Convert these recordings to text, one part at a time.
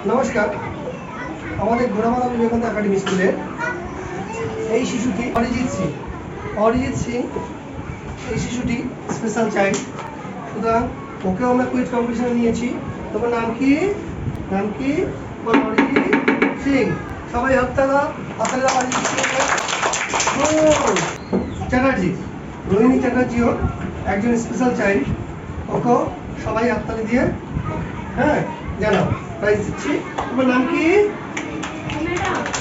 নমস্কার, আমাদের ঘোড়ামারা বিবেকানন্দ একাডেমি স্কুলের এই শিশুটি অরিজিৎ সিং এই শিশুটি স্পেশাল চাইল্ড। সুতরাং ওকেও আমরা কুইজ কম্পিটিশনে নিয়েছি। তোমার নাম কি? অরিজিৎ সিং। সবাই হাততালি অরিজিৎ সিং চ্যাটার্জি। রোহিণী চ্যাটার্জিও একজন স্পেশাল চাইল্ড। ওকেও সবাই হাততালি দিয়ে জানাও। প্রাইজ দিচ্ছি। তোমার নাম কি?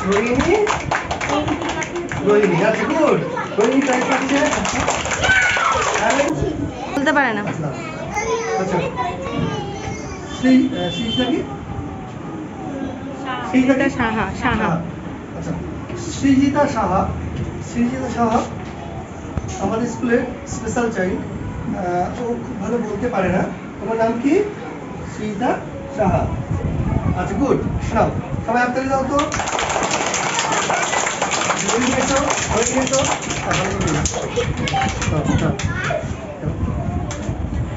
রোহিণী। আচ্ছা, গুড। রোহিণী প্রাইজ পাচ্ছে। বলতে পারে না। আচ্ছা, শ্রীজিতা কি? শ্রীজিতা সাহা। আচ্ছা, শ্রীজিতা সাহা আমাদের স্কুলের স্পেশাল চাইল্ড। ও খুব ভালো বলতে পারে না। তোমার নাম কি? শ্রীজিতা সাহা। আচ্ছা, গুড। শোনাও, সবাই হাততালি দাও তো।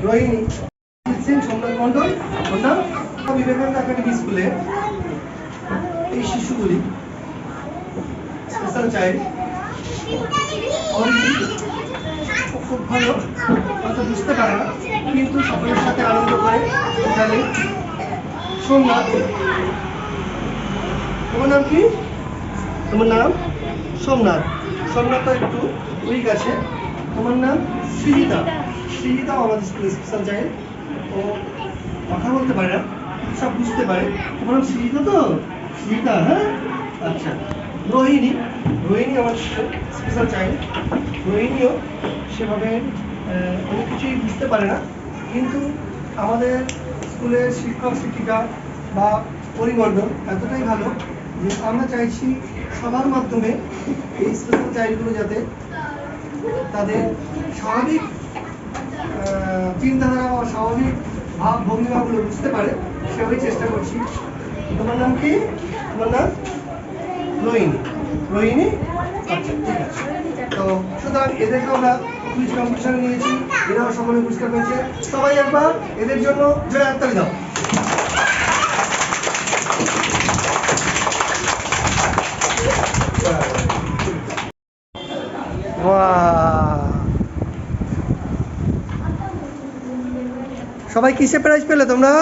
রোহিণী সিং, সোমনাথ মন্ডল, বিবেকানন্দ একাডেমি স্কুলে এই শিশুগুলি স্পেশাল চাইল্ড। খুব ভালো, হয়তো বুঝতে পারে না, কিন্তু সকলের সাথে আনন্দ করে জানে। সোমনাথ, তোমার নাম কি? তোমার নাম সোমনাথ তো একটু উইক আছে। তোমার নাম সৃজিতা আমাদের স্কুলের স্পেশাল চাইল্ড। ও কথা বলতে পারে না, সব বুঝতে পারে। তোমার নাম সৃজিতা, হ্যাঁ। আচ্ছা, রোহিণী আমার স্পেশাল চাইল্ড। রোহিণীও সেভাবে অনেক কিছুই বুঝতে পারে না, কিন্তু আমাদের স্কুলের শিক্ষক শিক্ষিকা বা পরিমণ্ডল এতটাই ভালো যে আমরা চাইছি সবার মাধ্যমে এই স্পেশাল চাইল্ডগুলো যাতে তাদের স্বাভাবিক চিন্তাধারা বা স্বাভাবিক ভাব ভঙ্গিমাগুলো বুঝতে পারে, সেভাবেই চেষ্টা করছি। তোমার নাম কি? তোমার নাম রোহিণী। আচ্ছা, ঠিক আছে। তো সুতরাং এদেরকে আমরা কুইজ কম্পিটিশনে নিয়েছি, এরাও সকলে বুঝতে পেরেছে। সবাই একবার এদের জন্য জয় হাততালি দাও। সবাই কিসে প্রাইজ পেলে তোমরা?